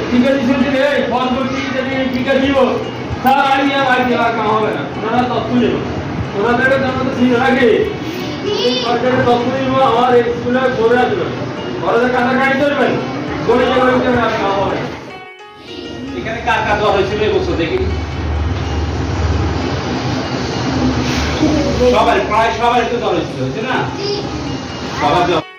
টিকা দিচ্ছেন যে এই ফসল টিকা দিব তার আইডিয়া আইডিয়া কাম হবে না ওনারা তথ্য নেব ওনাদেরকে জন্য তো ঠিক লাগে সরকারের তথ্য নিব আমার স্কুলে ঘুরে আসবেন ঘরে কাটাকাটি করবেন করে যাবেন কাম হবে এখানে কার কার জ্বর হয়েছিল এই বছর দেখি সবাই প্রায় সবাই তো জ্বর হয়েছিল না সবার জ্বর